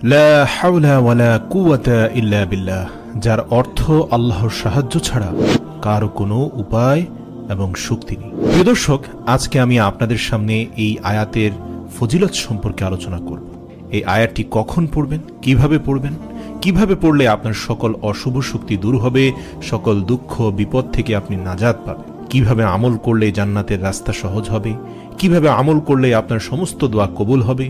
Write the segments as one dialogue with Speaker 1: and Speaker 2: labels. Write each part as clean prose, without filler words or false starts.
Speaker 1: লা হাওলা ওয়ালা কুওয়াতা ইল্লা বিল্লাহ, যার অর্থ আল্লাহর সাহায্য ছাড়া কারো কোনো উপায় এবং শক্তি নেই। প্রিয় দর্শক, আজকে আমি আপনাদের সামনে এই আয়াতের ফজিলত সম্পর্কে আলোচনা করব। এই আয়াতটি কখন পড়বেন, কিভাবে পড়লে আপনার সকল অশুভ শক্তি দূর হবে, সকল দুঃখ বিপদ থেকে আপনি নাজাত পাবেন, কিভাবে আমল করলে জান্নাতের রাস্তা সহজ হবে, কিভাবে আমল করলে আপনার সমস্ত দোয়া কবুল হবে,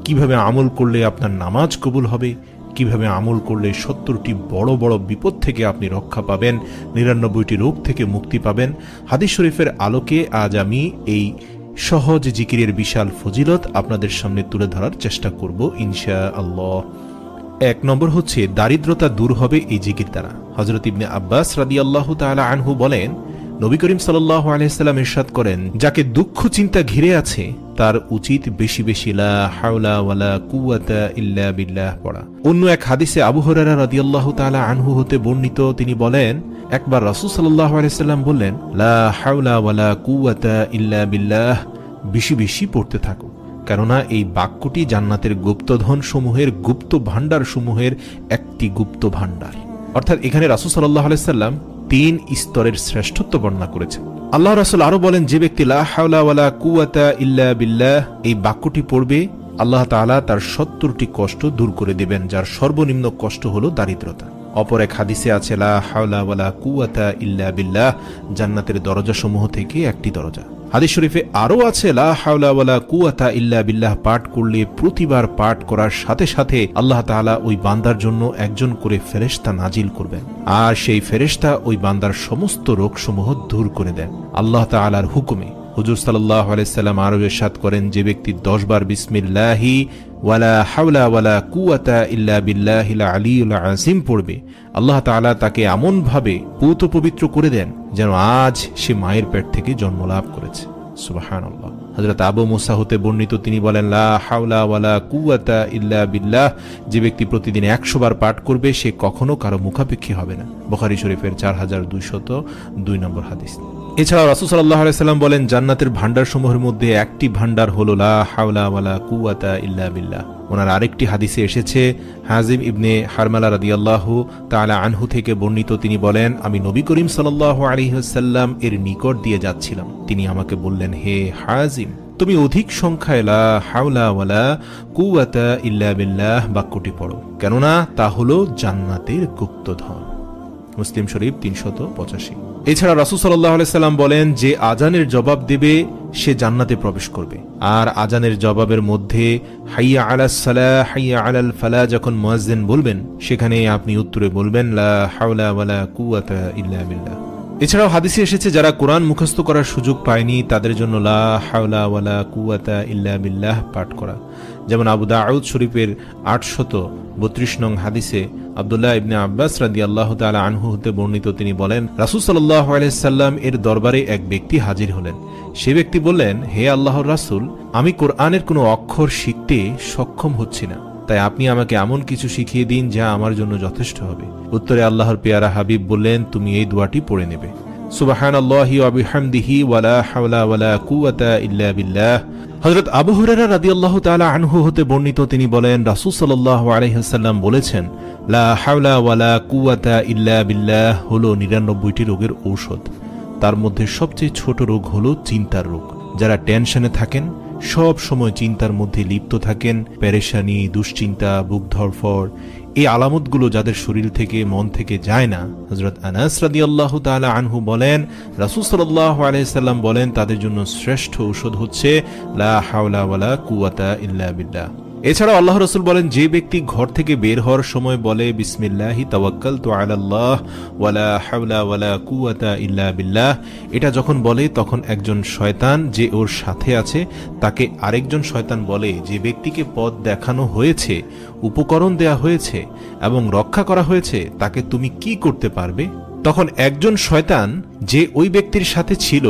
Speaker 1: কিভাবে আমল করলে আপনার নামাজ কবুল হবে, কিভাবে আমল করলে 70টি বড় বড় বিপদ থেকে আপনি রক্ষা পাবেন, 99টি রোগ থেকে মুক্তি পাবেন। হাদিস শরীফের আলোকে আজ আমি এই সহজ জিকিরের বিশাল ফজিলত আপনাদের সামনে তুলে ধরার চেষ্টা করব ইনশাআল্লাহ। 1 নম্বর হচ্ছে দারিদ্রতা দূর হবে এই জিকির দ্বারা। হযরত ইবনে আব্বাস রাদিয়াল্লাহু তাআলা আনহু বলেন, নবী করিম সাল্লাল্লাহু আলাইহি সাল্লাম ইরশাদ করেন, যাকে দুঃখ চিন্তা ঘিরে আছে তার উচিত বেশি বেশি লা হাওলা ওয়ালা কুওয়াতা ইল্লা বিল্লাহ পড়া। অন্য এক হাদিসে আবু হুরায়রা রাদিয়াল্লাহু তাআলা আনহু হতে বর্ণিত, তিনি বলেন, একবার রাসূল সাল্লাল্লাহু আলাইহি সাল্লাম বললেন, লা হাওলা ওয়ালা কুওয়াতা ইল্লা বিল্লাহ, বেশি বেশি পড়তে থাকো, কেননা এই বাক্যটি জান্নাতের গুপ্তধন সমূহের, গুপ্ত ভান্ডার সমূহের একটি গুপ্ত ভান্ডার। অর্থাৎ এখানে রাসূল সাল্লাল্লাহু আলাইহি সাল্লাম 3 স্তরের শ্রেষ্ঠত্ব বর্ণনা করেছেন। আল্লাহ রাসূল আরো বলেন, যে ব্যক্তি লা হাওলা ওয়ালা কুওয়াতা ইল্লা বিল্লাহ এই বাক্যটি পড়বে, আল্লাহ তাআলা তার 70টি কষ্ট দূর করে দেবেন, যার সর্বনিম্ন কষ্ট হলো দারিদ্রতা। অপর এক হাদিসে আছে, লা হাওলা ওয়ালা কুওয়াতা ইল্লা বিল্লাহ জান্নাতের দরজা সমূহ থেকে একটি দরজা। হাদিস শরীফে আরো আছে, লা হাওলা ওয়ালা কুওয়াতা ইল্লা বিল্লাহ পাঠ করলে প্রতিবার পাঠ করার সাথে সাথে আল্লাহ তাআলা ওই বান্দার জন্য একজন করে ফেরেশতা নাজিল করবেন, আর সেই ফেরেশতা ওই বান্দার সমস্ত রোগসমূহ দূর করে দেন আল্লাহ তাআলার হুকুমে। হুজুর সাল্লাল্লাহু আলাইহি সাল্লাম আরো ইরশাদ করেন, যে ব্যক্তি 10 বার বিসমিল্লাহি ওয়ালা হাওলা ওয়ালা কুওয়াতা ইল্লা বিল্লাহিল আলিয়্যিল আযীম পড়বে, আল্লাহ তাআলা তাকে এমন ভাবে পূত পবিত্র করে দেন যেন আজ সে মায়ের পেট থেকে জন্ম লাভ করেছে। সুবহানাল্লাহ। হযরত আবু মুসা হতে বর্ণিত, তিনি বলেন, লা হাওলা ওয়ালা কুওয়াতা ইল্লা বিল্লাহ, যে ব্যক্তি প্রতিদিন 100 বার পাঠ করবে সে কখনো কারো মুখাপেক্ষী হবে না। বুখারী শরীফের 4202 নম্বর হাদিস। এছাড়াও রাসূল সাল্লাল্লাহু আলাইহি সাল্লাম বলেন, জান্নাতের ভান্ডার সমূহের মধ্যে একটি ভান্ডার হলো লা হাওলা ওয়ালা কুওয়াতা ইল্লা বিল্লাহ। ওনার আরেকটি হাদিসে এসেছে, হাজিম ইবনে হারমালা রাদিয়াল্লাহু তাআলা আনহু থেকে বর্ণিত, তিনি বলেন, আমি নবী করিম সাল্লাল্লাহু আলাইহি ওয়াসাল্লাম এর নিকট দিয়ে যাচ্ছিলাম, তিনি আমাকে বললেন, হে হাজিম, তুমি অধিক সংখ্যায় লা হাওলা ওয়ালা কুওয়াতা ইল্লা বিল্লাহ বাক্যটি পড়ো, কেননা তা হলো জান্নাতের গুপ্তধন। মুসলিম শরীফ 385। এছাড়া রাসূল সাল্লাল্লাহু আলাইহি সাল্লাম বলেন, যে আজানের জবাব দেবে সে জান্নাতে প্রবেশ করবে। আর আজানের জবাবের মধ্যে হাইয়া আলাস সালাহ হাইয়া আলাল ফালাহ যখন মুয়াজ্জিন বলবেন, সেখানে আপনি উত্তরে বলবেন, লা হাওলা ওয়ালা কুওয়াতা ইল্লা বিল্লাহ। এছাড়াও হাদিসে এসেছে, যারা কোরআন মুখস্থ করার সুযোগ পায়নি তাদের জন্য লা হাওলা ওয়ালা কুওয়াতা ইল্লা বিল্লাহ পাঠ করা। যেমন আবু দাউদ শরীফের 832 নং হাদিসে আব্দুল্লাহ ইবনে আব্বাস রাদিয়াল্লাহু তাআলা আনহু হতে বর্ণিত, তিনি বলেন, রাসূল সাল্লাল্লাহু আলাইহি সাল্লাম এর দরবারে এক ব্যক্তি হাজির হলেন। সে ব্যক্তি বললেন, হে আল্লাহর রাসূল, আমি কোরআনের কোনো অক্ষর শিখতে সক্ষম হচ্ছি না, তাই আপনি আমাকে এমন কিছু শিখিয়ে দিন যা আমার জন্য যথেষ্ট হবে। উত্তরে আল্লাহর পেয়ারা হাবিব বললেন, তুমি এই দোয়াটি পড়ে নেবে, সুবহানাল্লাহি ওয়া বিহামদিহি ওয়ালা হাওলা ওয়ালা কুওয়াতা ইল্লা বিল্লাহ। হযরত আবু হুরায়রা রাদিয়াল্লাহু তাআলা আনহু হতে বর্ণিত, তিনি বলেন, রাসূল সাল্লাল্লাহু আলাইহি ওয়াসাল্লাম বলেছেন, লা হাওলা ওয়ালা কুওয়াতা ইল্লা বিল্লাহ হলো 99টি রোগের ঔষধ। তার মধ্যে সবচেয়ে ছোট রোগ হলো চিন্তার রোগ। যারা টেনশনে থাকেন, সব সময় চিন্তার মধ্যে লিপ্ত থাকেন, পেরেশানি, দুশ্চিন্তা, বুক ধড়ফড়, এই আলামতগুলো যাদের শরীর থেকে মন থেকে যায় না, হযরত আনাস রাদিয়াল্লাহু তাআলা আনহু বলেন, রাসূল সাল্লাল্লাহু আলাইহি সাল্লাম বলেন, তাদের জন্য শ্রেষ্ঠ ঔষধ হচ্ছে লা হাওলা ওয়ালা কুওয়াতা ইল্লা বিল্লাহ। এছাড়াও আল্লাহ রাসূল বলেন, যে ব্যক্তি ঘর থেকে বের হওয়ার সময় বলে, বিসমিল্লাহি তাওয়াক্কালতু আলাল্লাহ ওয়ালা হাওলা ওয়ালা কুওয়াতা ইল্লা বিল্লাহ, এটা যখন বলে তখন একজন শয়তান যে ওর সাথে আছে তাকে আরেকজন শয়তান বলে, যে ব্যক্তিকে পথ দেখানো হয়েছে, উপকরণ দেয়া হয়েছে এবং রক্ষা করা হয়েছে, তাকে তুমি কি করতে পারবে? তখন একজন শয়তান যে ওই ব্যক্তির সাথে ছিল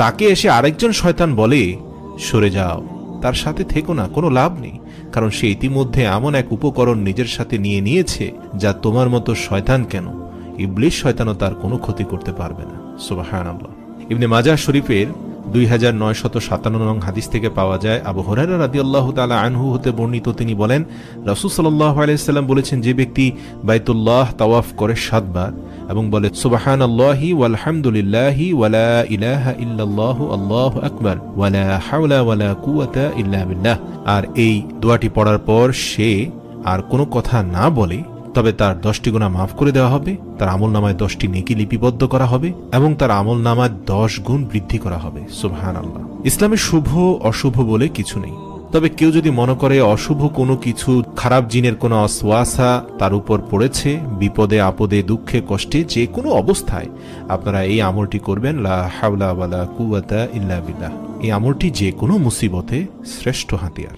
Speaker 1: তাকে এসে আরেকজন শয়তান বলে, সরে যাও, তার সাথে থেকো না, কোনো লাভ নেই, কারণ সে ইতিমধ্যে এমন এক উপকরণ নিজের সাথে নিয়ে নিয়েছে যা তোমার মতো শয়তান কেন, ইবলিস শয়তানও তার কোনো ক্ষতি করতে পারবে না। সুবহানাল্লাহ। ইবনে মাজাহ শরীফের 2957 নং হাদিস থেকে পাওয়া যায়, আবু হুরায়রা রাদিয়াল্লাহু তাআলা আনহু হতে বর্ণিত, তিনি বলেন রাসূল সাল্লাল্লাহু আলাইহি সাল্লাম বলেছেন, যে ব্যক্তি বাইতুল্লাহ তাওয়াফ করে 7 বার এবং বলে সুবহানাল্লাহি ওয়ালহামদুলিল্লাহি ওয়ালা ইলাহা ইল্লাল্লাহু আল্লাহু আকবার ওয়ালা হাওলা ওয়ালা কুওয়াতা ইল্লা বিল্লাহ, আর এই দোয়াটি পড়ার পর সে আর কোনো কথা না বলে, তবে তার 10টি গুনাহ মাফ করে দেওয়া হবে, তার আমলনামায় 10টি নেকি লিপিবদ্ধ করা হবে এবং তার আমলনামায় 10 গুণ বৃদ্ধি করা হবে। সুবহানাল্লাহ। ইসলামে শুভ অশুভ বলে কিছু নেই, তবে কেউ যদি মনে করে অশুভ কোনো কিছু, খারাপ জিনের কোনো ওয়াসওয়াসা তার উপর পড়েছে, বিপদে আপদে দুঃখে কষ্টে যে কোনো অবস্থায় আপনারা এই আমলটি করবেন, লা হাওলা ওয়ালা কুওয়াতা ইল্লা বিল্লাহ। এই আমলটি যে কোনো মুসিবতে শ্রেষ্ঠ হাতিয়ার।